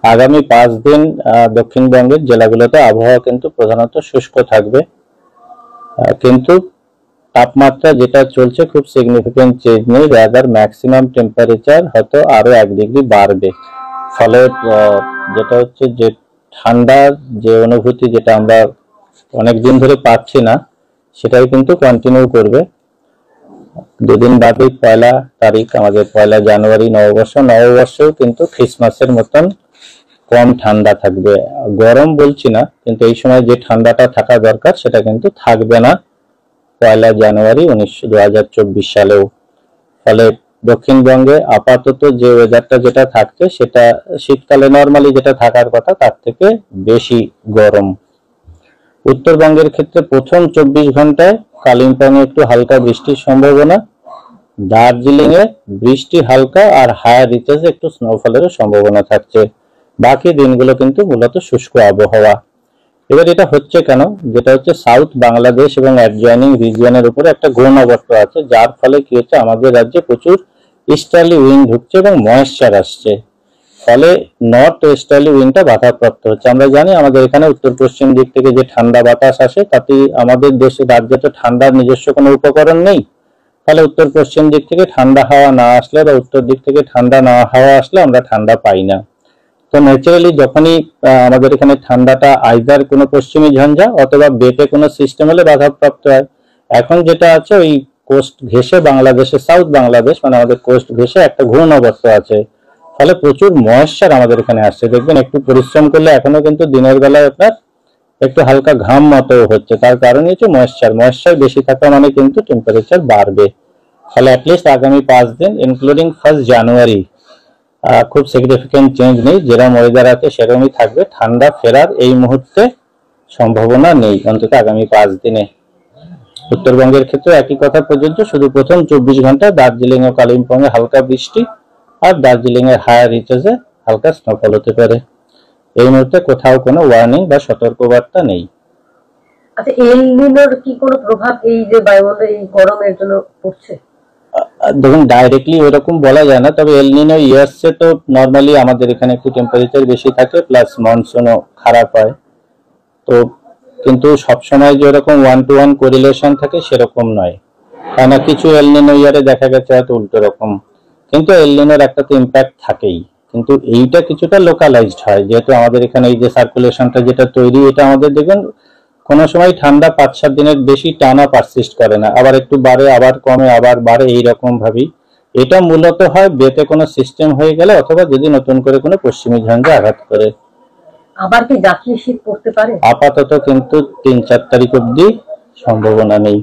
আগামী 5 দিন দক্ষিণবঙ্গের জেলাগুলোতে আবহাওয়া কিন্তু প্রধানত শুষ্ক থাকবে, কিন্তু তাপমাত্রা যেটা চলছে খুব সিগনিফিকেন্ট চেঞ্জ নেই, রাদার ম্যাক্সিমাম টেম্পারেচার হয়তো আরো 1 ডিগ্রি বাড়বে। ফলে যেটা হচ্ছে যে ঠান্ডার যে অনুভূতি যেটা আমরা অনেকদিন ধরে পাচ্ছি না, সেটাই কিন্তু কন্টিনিউ করবে। দুদিন বাদে 1 তারিখ আমাদের 1 জানুয়ারি নববর্ষেও কিন্তু ক্রিসমাসের মতন কম ঠান্ডা থাকবে। গরম বলছি না, কিন্তু এই সময় যে ঠান্ডাটা থাকা দরকার সেটা কিন্তু থাকবে না 1 জানুয়ারি 2024 সালেও। ফলে দক্ষিণবঙ্গে আপাতত যে ওয়েদারটা যেটা থাকছে সেটা শীতকালে নর্মালি যেটা থাকার কথা তার থেকে বেশি গরম। উত্তরবঙ্গের ক্ষেত্রে প্রথম 24 ঘন্টায় কালিম্পং এ একটু হালকা বৃষ্টির সম্ভাবনা, দার্জিলিং এ বৃষ্টি হালকা আর হায়ার রিচেসে একটু স্নোফলেরও সম্ভাবনা থাকছে। বাকি দিনগুলো কিন্তু মূলত শুষ্ক আবহাওয়া। এবার এটা হচ্ছে কেন, যেটা হচ্ছে সাউথ বাংলাদেশ এবং অ্যাডজয়নিং রিজিয়নের উপরে একটা ঘূর্ণাবর্ত আছে, যার ফলে কি হচ্ছে আমাদের রাজ্যে প্রচুর ইস্টার্লি উইন্ড ঢুকছে এবং ময়েশ্চার আসছে। ফলে নর্থ ওয়েস্টার্লি উইন্ডটা বাধাপ্রাপ্ত হচ্ছে। আমরা জানি আমাদের এখানে উত্তর পশ্চিম দিক থেকে যে ঠান্ডা বাতাস আসে তাতে আমাদের দেশে রাজ্যে তো ঠান্ডার নিজস্ব কোনো উপকরণ নেই। ফলে উত্তর পশ্চিম দিক থেকে ঠান্ডা হাওয়া না আসলে বা উত্তর দিক থেকে ঠান্ডা না হাওয়া আসলে আমরা ঠান্ডা পাই না। তো ন্যাচারালি যখনই আমাদের এখানে ঠান্ডাটা আইদার কোনো পশ্চিমী ঝঞ্ঝা অথবা বেতে কোনো সিস্টেম হলে বাধাপ্রাপ্ত হয়। এখন যেটা আছে ওই কোস্ট ঘেঁষে বাংলাদেশে, সাউথ বাংলাদেশ মানে আমাদের কোস্ট ঘেঁষে একটা ঘূর্ণাবর্ত আছে, ফলে প্রচুর ময়েশ্চার আমাদের এখানে আসছে। দেখবেন একটু পরিশ্রম করলে এখনো কিন্তু দিনের বেলায় আপনার একটু হালকা ঘাম মতো হচ্ছে, তার কারণ হচ্ছে ময়েশ্চার বেশি থাকা মানে কিন্তু টেম্পারেচার বাড়বে। ফলে অ্যাটলিস্ট আগামী 5 দিন ইনক্লুডিং 1 জানুয়ারি খুব সিগনিফিকেন্ট চেঞ্জ নেই, যেরকম ওয়েদার আছে সেরকমই থাকবে। ঠান্ডা ফেরার এই মুহূর্তে সম্ভাবনা নেই, অন্তত আগামী 5 দিনে। উত্তরবঙ্গের ক্ষেত্রে একই কথা প্রযোজ্য, শুধু প্রথম 24 ঘন্টা দার্জিলিং ও কালিম্পং এ হালকা বৃষ্টি আর দার্জিলিং এর হায়ার রিচেসে হালকা স্নোফল হতে পারে। এই মুহূর্তে কোথাও কোনো ওয়ার্নিং বা সতর্কবার্তা নেই। আচ্ছা, এল নিনোর কি কোনো প্রভাব এই যে বায়ুমণ্ডলে এই গরমের জন্য পড়ছে? দেখুন ডাইরেক্টলি ওরকম বলা যায় না, তবে এল নিনো ইয়ার্সে তো নর্মালি আমাদের এখানে একটু টেম্পারেচার বেশি থাকে, প্লাস মনসুনও খারাপ হয়। তো কিন্তু সবসময় যে ওরকম 1 to 1 কোরিলেশন থাকে সেরকম নয়, কারণ কিছু এল নিনো ইয়ারে দেখা গেছে হয়তো উল্টো রকম। কিন্তু এল নিনোর একটা তো ইম্প্যাক্ট থাকেই, কিন্তু এইটা কিছুটা লোকালাইজড হয়, যেহেতু আমাদের এখানে এই যে সার্কুলেশনটা যেটা তৈরি, এটা আমাদের দেখবেন কোনো সময় ঠান্ডা 5-7 দিনের বেশি টানা পারসিস্ট করে না, আবার একটু বাড়ে আবার কমে আবার বাড়ে, এইরকম ভাবেই। এটা মূলত হয় বেতে কোনো সিস্টেম হয়ে গেলে অথবা যদি নতুন করে কোনো পশ্চিমী ঝঞ্ঝা আঘাত করে। আবার কি জাতীয় শীত পড়তে পারে? আপাতত কিন্তু 3-4 তারিখ অব্দি সম্ভাবনা নেই।